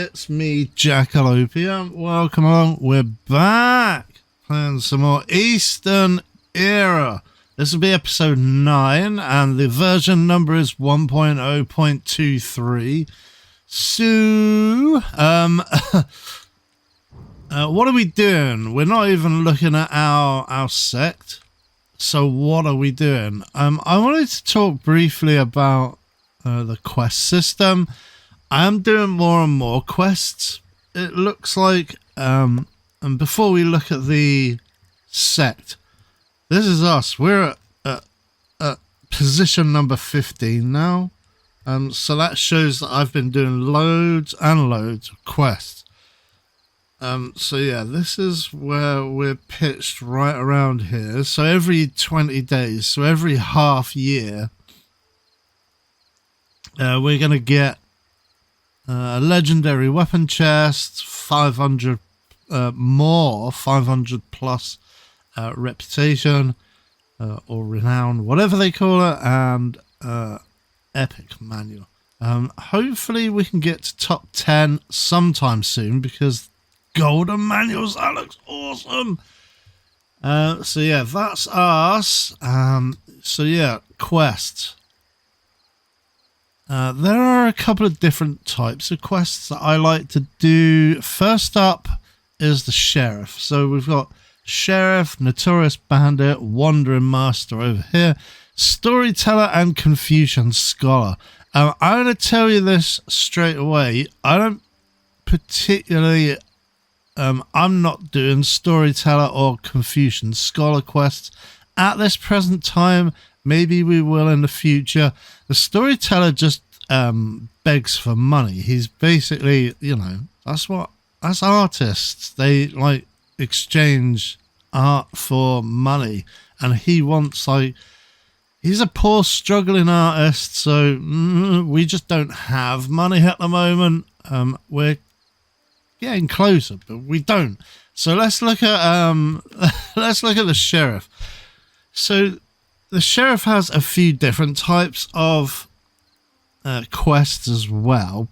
it's me, Jack-a-Lopium. Welcome along. We're back playing some more Eastern Era. This will be episode 9, and the version number is 1.0.23. So, what are we doing? We're not even looking at our sect. So what are we doing? I wanted to talk briefly about the quest system. I am doing more and more quests, it looks like. And before we look at the sect, this is us. We're at position number 15 now. So that shows that I've been doing loads and loads of quests. So yeah, this is where we're pitched right around here. So every 20 days, so every half year, we're going to get a legendary weapon chest, 500 more, 500 plus reputation or renown, whatever they call it, and epic manual. Hopefully we can get to top 10 sometime soon, because golden manuals, that looks awesome. So yeah, that's us. So yeah, quests. There are a couple of different types of quests that I like to do. First up is the sheriff. So we've got sheriff, notorious bandit, wandering master over here, storyteller, and Confucian scholar. I'm going to tell you this straight away. I don't particularly I'm not doing storyteller or Confucian scholar quests at this present time. Maybe we will in the future. The storyteller just begs for money. He's basically, you know, that's artists. They like exchange art for money, and he wants, like, he's a poor struggling artist, so we just don't have money at the moment. We're getting closer, but we don't. So let's look at the sheriff. So the sheriff has a few different types of quests as well.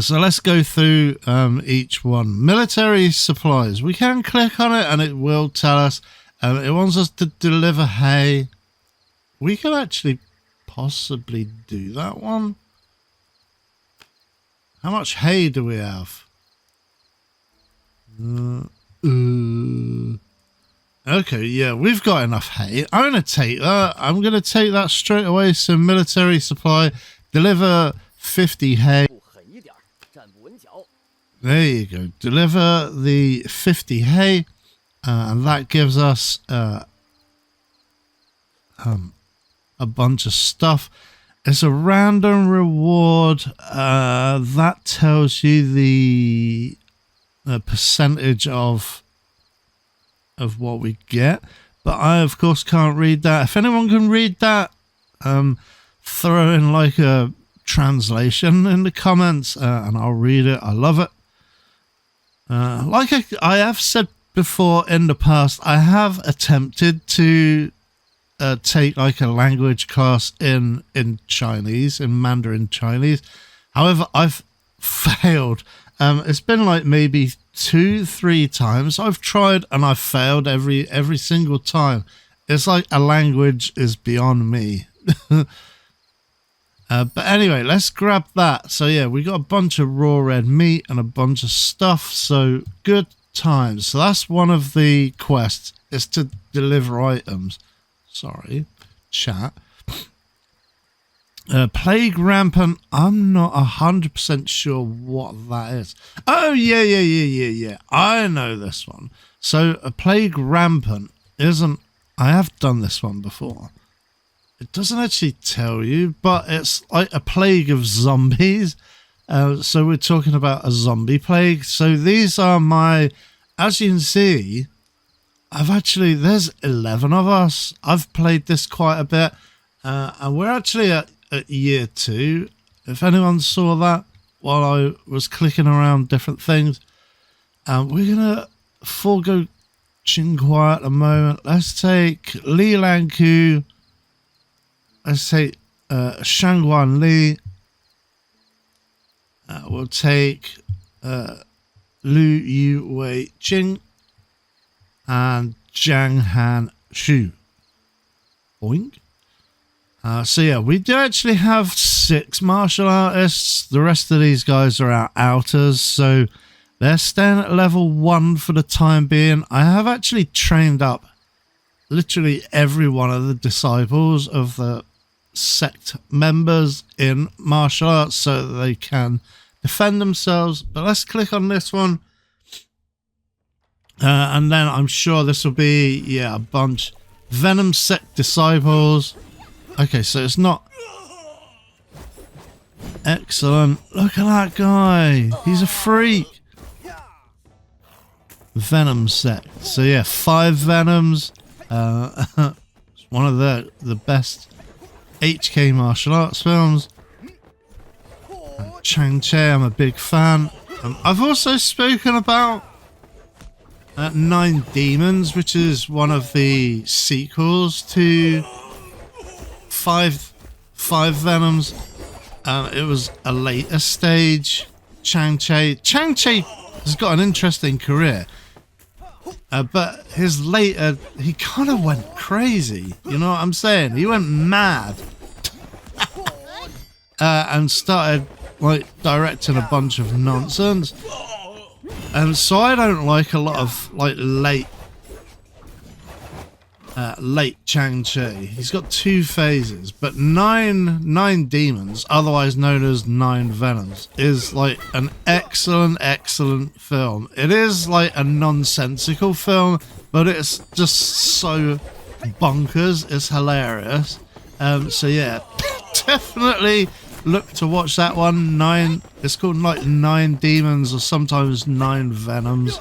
So let's go through each one. Military supplies. We can click on it and it will tell us. It wants us to deliver hay. We can actually possibly do that one. How much hay do we have? Okay, yeah, we've got enough hay. I'm going to take that. I'm going to take that straight away. So military supply, deliver 50 hay. There you go. Deliver the 50 hay. And that gives us a bunch of stuff. It's a random reward that tells you the percentage of what we get, but I of course can't read that. If anyone can read that, throw in like a translation in the comments and I'll read it. I love it. Like I have said before in the past, I have attempted to take like a language class in Chinese, in Mandarin Chinese. However, I've failed. It's been like maybe 2-3 times I've tried and I've failed every single time. It's like a language is beyond me. But anyway, let's grab that. So yeah, we got a bunch of raw red meat and a bunch of stuff. So good times. So that's one of the quests, is to deliver items. Sorry, chat. Plague rampant. I'm not 100% sure what that is. Oh yeah. I know this one. So a plague rampant isn't. I have done this one before. It doesn't actually tell you, but it's like a plague of zombies. So we're talking about a zombie plague. So these are my. As you can see, there's 11 of us. I've played this quite a bit, and we're actually at year 2. If anyone saw that while I was clicking around different things, we're gonna forego Qinghua at the moment. Let's take Li Lanku. Let's take Shangguan Li. We'll take Lu Yu Wei Jing and Zhang Han Shu. Boink. So yeah, we do actually have 6 martial artists. The rest of these guys are our outers, so they're staying at level 1 for the time being. I have actually trained up literally every one of the disciples of the sect members in martial arts so that they can defend themselves. But let's click on this one. And then I'm sure this will be, yeah, a bunch. Venom sect disciples. Okay, so it's not... Excellent. Look at that guy. He's a freak. Venom sect. So yeah, 5 Venoms. It's one of the best HK martial arts films. Chang-Chi, I'm a big fan. I've also spoken about 9 Demons, which is one of the sequels to 5 Venoms. It was a later stage. Chang-Chi has got an interesting career. But his later, he kind of went crazy. You know what I'm saying? He went mad. And started like directing a bunch of nonsense. And so I don't like a lot of like late Chang-Chi. He's got 2 phases, but 9 Demons, otherwise known as 9 Venoms, is like an excellent film. It is like a nonsensical film, but it's just so bonkers. It's hilarious. So yeah, definitely look to watch that one. It's called like 9 Demons, or sometimes 9 Venoms.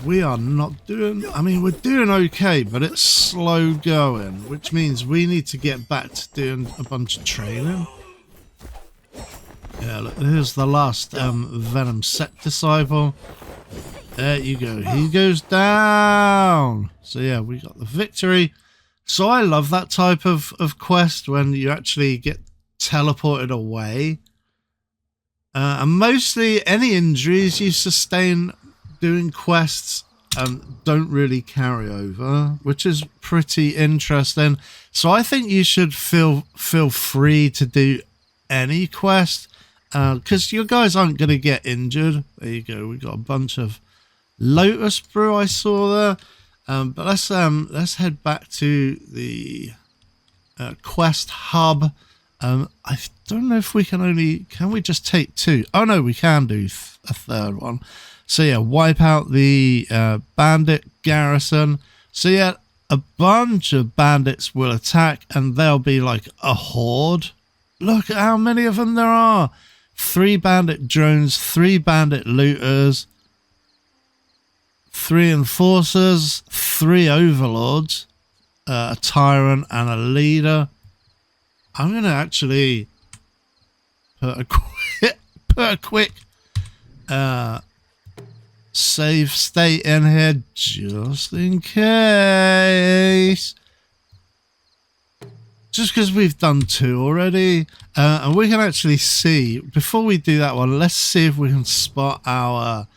We are not doing... I mean, we're doing okay, but it's slow going, which means we need to get back to doing a bunch of training. Yeah, look, here's the last Venom Sect disciple. There you go. He goes down. So yeah, we got the victory. So I love that type of quest when you actually get teleported away. And mostly any injuries you sustain doing quests don't really carry over, which is pretty interesting. So I think you should feel free to do any quest, because your guys aren't going to get injured. There you go. We got a bunch of Lotus Brew I saw there. But let's head back to the quest hub. I don't know if we can we just take 2? Oh no, we can do a 3rd one. So yeah, wipe out the bandit garrison. So yeah, a bunch of bandits will attack, and they'll be like a horde. Look at how many of them there are. 3 bandit drones, 3 bandit looters, 3 enforcers, 3 overlords, a tyrant and a leader. I'm going to actually put a quick save state in here just in case. Just because we've done 2 already. And we can actually see, before we do that one, let's see if we can spot our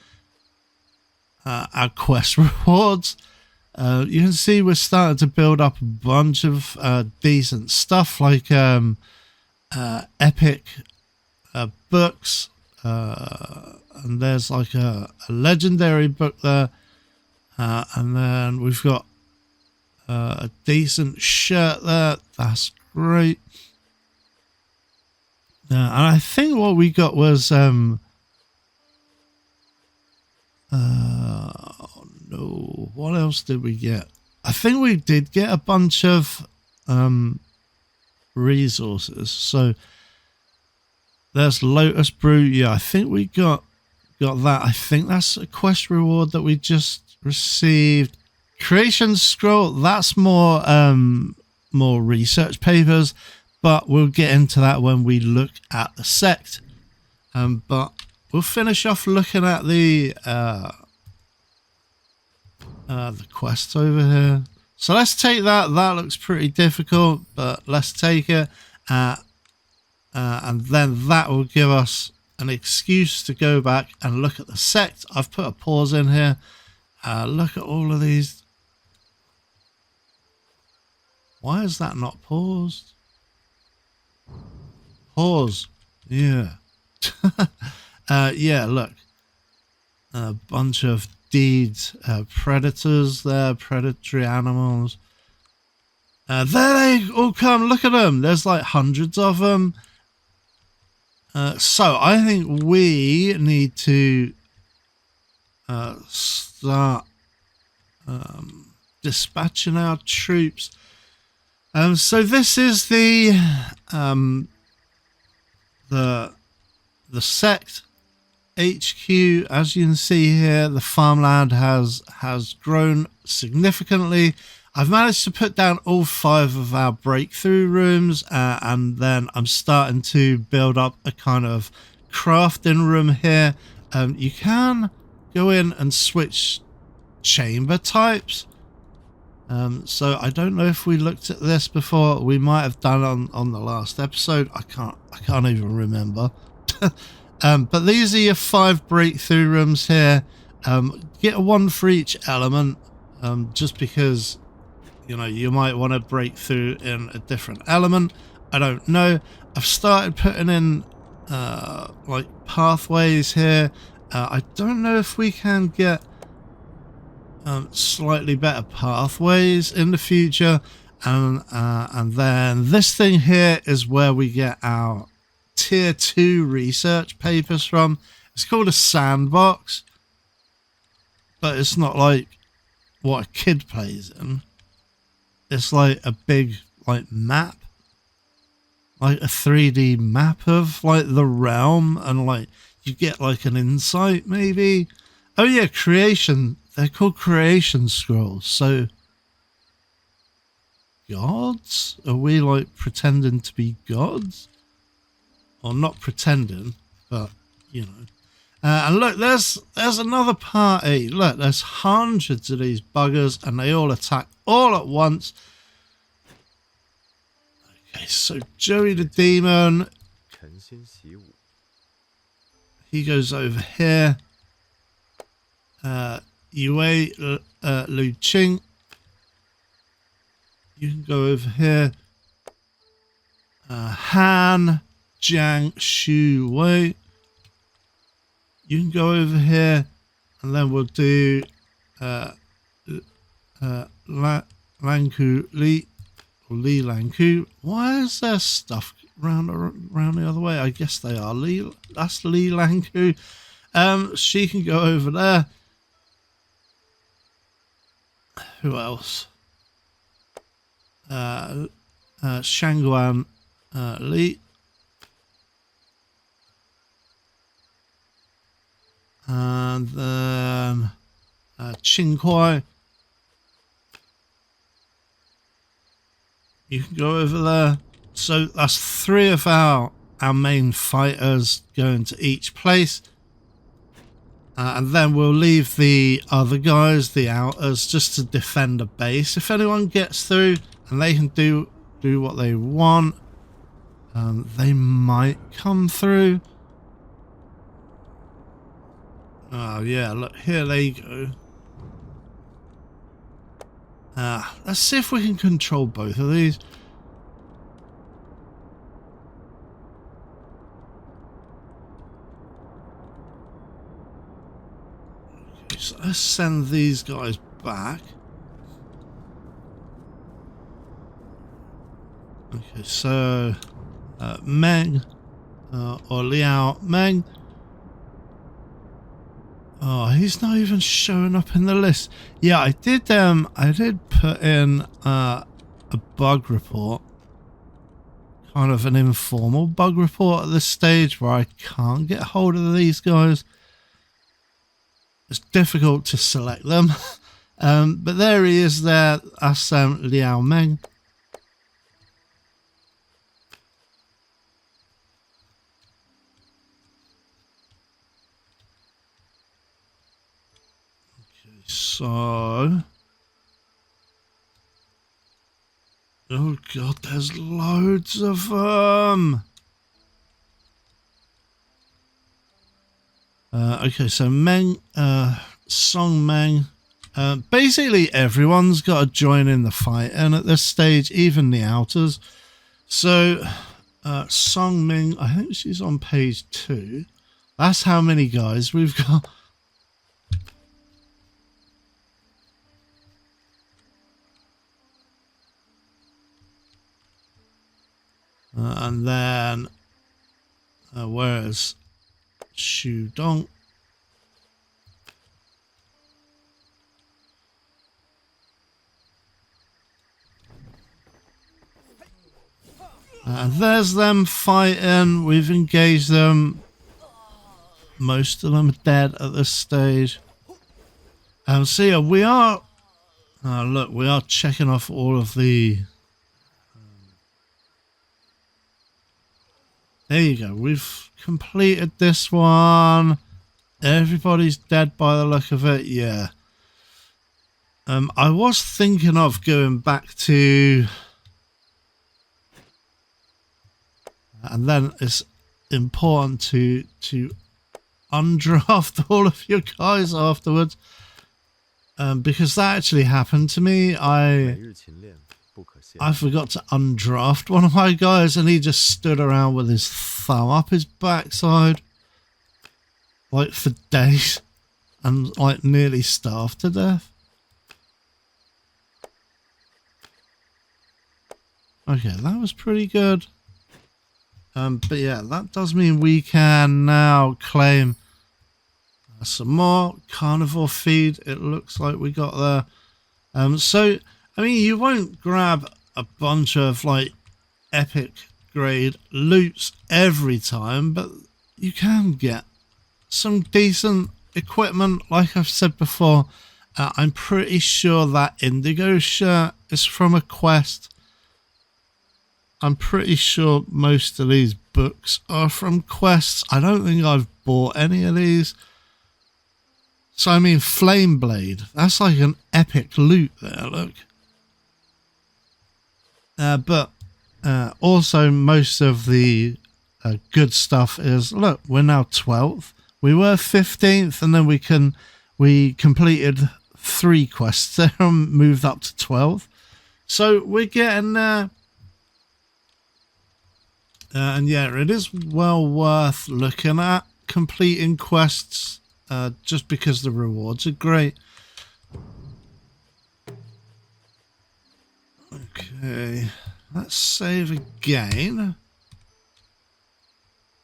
quest rewards. You can see we're starting to build up a bunch of decent stuff, like epic books, and there's like a legendary book there, and then we've got a decent shirt there. That's great. And I think what we got was oh no, what else did we get? I think we did get a bunch of resources. So there's Lotus Brew. Yeah, I think we got that. I think that's a quest reward that we just received. Creation Scroll, that's more research papers, but we'll get into that when we look at the sect. But we'll finish off looking at the quests over here. So let's take that. That looks pretty difficult, but let's take it. and then that will give us an excuse to go back and look at the sect. I've put a pause in here. Look at all of these. Why is that not paused? Pause. Yeah. Yeah, look. A bunch of deeds, predators there, predatory animals. There they all come. Look at them. There's like hundreds of them. So I think we need to start dispatching our troops. So this is the sect HQ. As you can see here, the farmland has grown significantly. I've managed to put down all 5 of our breakthrough rooms, and then I'm starting to build up a kind of crafting room here. You can go in and switch chamber types. So I don't know if we looked at this before. We might have done on the last episode. I can't even remember. But these are your 5 breakthrough rooms here. Get 1 for each element, just because, you know, you might want to break through in a different element. I don't know. I've started putting in like pathways here. I don't know if we can get slightly better pathways in the future. And then this thing here is where we get our tier 2 research papers from. It's called a sandbox, but it's not like what a kid plays in. It's like a big like map, like a 3D map of like the realm, and like you get like an insight maybe. Oh yeah, creation. They're called creation scrolls. So gods? Are we like pretending to be gods? Or not pretending, but you know. And look, there's another party. Look, there's hundreds of these buggers, and they all attack all at once. Okay, so Joey the Demon, he goes over here. Yue Lu Qing, you can go over here. Han Jiang Shu Wei, you can go over here, and then we'll do Lanku Li, or Li Lanku. Why is there stuff round the other way? I guess they are Li. That's Li Lanku. She can go over there. Who else? Shangguan Li. And then Qinghuai. You can go over there. So that's 3 of our main fighters going to each place. And then we'll leave the other guys, the outers, just to defend the base. If anyone gets through and they can do what they want, they might come through. Oh yeah, look, here they go. Let's see if we can control both of these. Okay, so let's send these guys back. Okay, so Meng or Liao Meng. Oh, he's not even showing up in the list. Yeah, I did put in a bug report. Kind of an informal bug report at this stage where I can't get hold of these guys. It's difficult to select them. But there he is there. That's Liao Meng. So, oh god, there's loads of them. Okay, so Meng, Song Meng. Basically, everyone's got to join in the fight, and at this stage, even the outers. So, Song Ming, I think she's on page 2. That's how many guys we've got. And then, where is Shu Dong? There's them fighting. We've engaged them. Most of them are dead at this stage. So yeah, we are. Look, we are checking off all of the. There you go. We've completed this one. Everybody's dead by the look of it. Yeah. I was thinking of going back to. And then it's important to undraft all of your guys afterwards, because that actually happened to me. I forgot to undraft one of my guys, and he just stood around with his thumb up his backside, like for days, and like nearly starved to death. Okay, that was pretty good. But yeah, that does mean we can now claim some more carnivore feed. It looks like we got there. So, I mean, you won't grab a bunch of like epic grade loots every time, but you can get some decent equipment. Like I've said before, I'm pretty sure that indigo shirt is from a quest. I'm pretty sure most of these books are from quests. I don't think I've bought any of these. So, I mean, Flame Blade. That's like an epic loot there, look. But also most of the good stuff is, look, we're now 12th. We were 15th, and then we completed 3 quests there and moved up to 12th. So, we're getting there. And yeah, it is well worth looking at completing quests, just because the rewards are great. Okay, let's save again.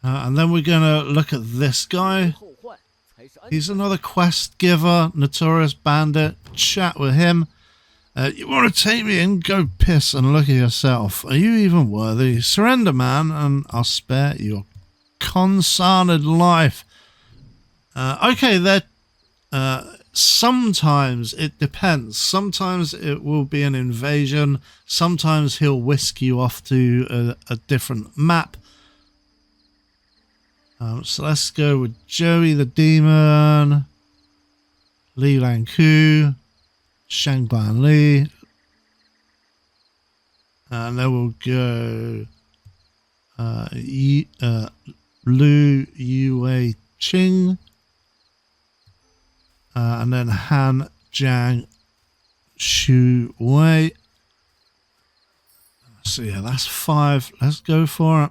And then we're going to look at this guy. He's another quest giver, Notorious Bandit. Chat with him. You want to take me in? Go piss and look at yourself. Are you even worthy? Surrender, man, and I'll spare your consarned life. Okay, sometimes it depends. Sometimes it will be an invasion. Sometimes he'll whisk you off to a different map. So let's go with Joey the Demon, Li Lanku, Shangban Li, and then we'll go Lu Yue Qing, and then Han Jiang Shu Wei. So yeah, that's 5. Let's go for it.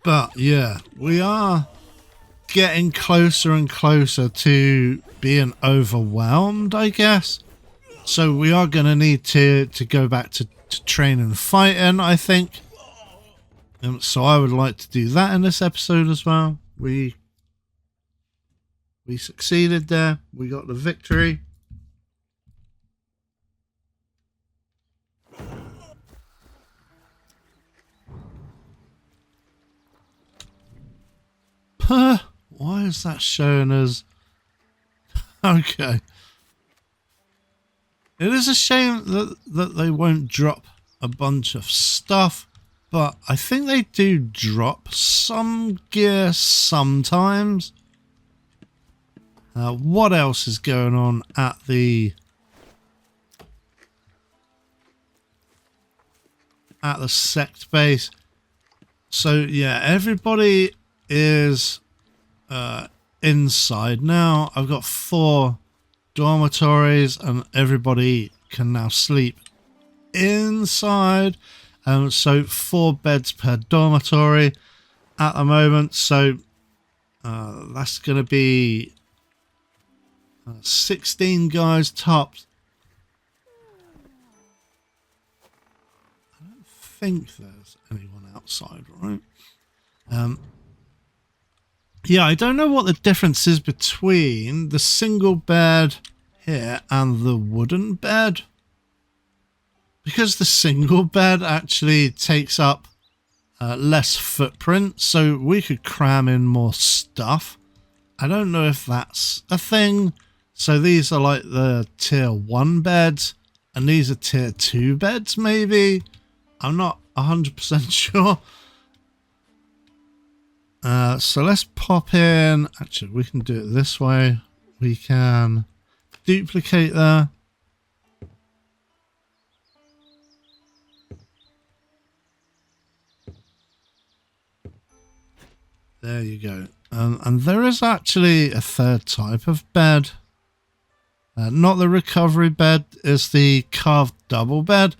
But yeah, we are getting closer and closer to being overwhelmed, I guess. So we are going to need to go back to train and fighting, I think. So I would like to do that in this episode as well. We succeeded there. We got the victory. Why is that showing us? Okay. It is a shame that they won't drop a bunch of stuff, but I think they do drop some gear sometimes. What else is going on at the at the Sect base. So yeah, everybody is inside now. I've got 4 dormitories and everybody can now sleep inside. So 4 beds per dormitory at the moment. So that's going to be 16 guys tops. I don't think there's anyone outside, right? Yeah, I don't know what the difference is between the single bed here and the wooden bed. Because the single bed actually takes up less footprint, so we could cram in more stuff. I don't know if that's a thing. So these are like the tier 1 beds, and these are tier 2 beds, maybe? I'm not 100% sure. So let's pop in. Actually, we can do it this way. We can duplicate there. There you go. And there is actually a 3rd type of bed. Not the recovery bed, is the carved double bed.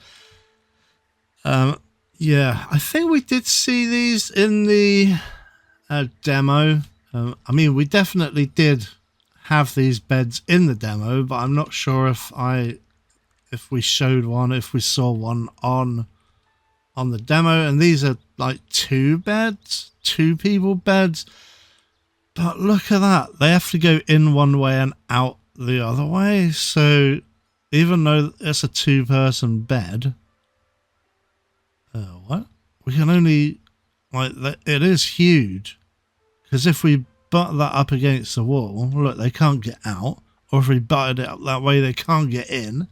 Yeah, I think we did see these in the demo. I mean, we definitely did have these beds in the demo, but I'm not sure if we showed one, if we saw one on the demo. And these are like 2 beds, 2 people beds. But look at that, they have to go in one way and out the other way. So even though it's a 2-person bed, what? We can only, like, it is huge. Because if we butt that up against the wall, look, they can't get out. Or if we butted it up that way, they can't get in.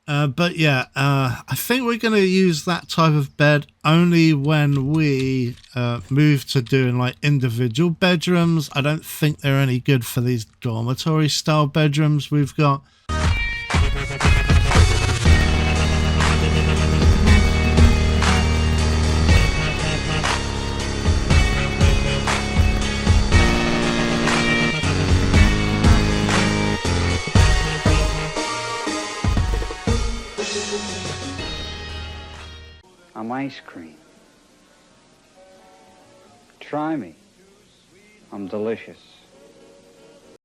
But yeah, I think we're going to use that type of bed only when we move to doing like individual bedrooms. I don't think they're any good for these dormitory style bedrooms we've got. I'm ice cream. Try me. I'm delicious.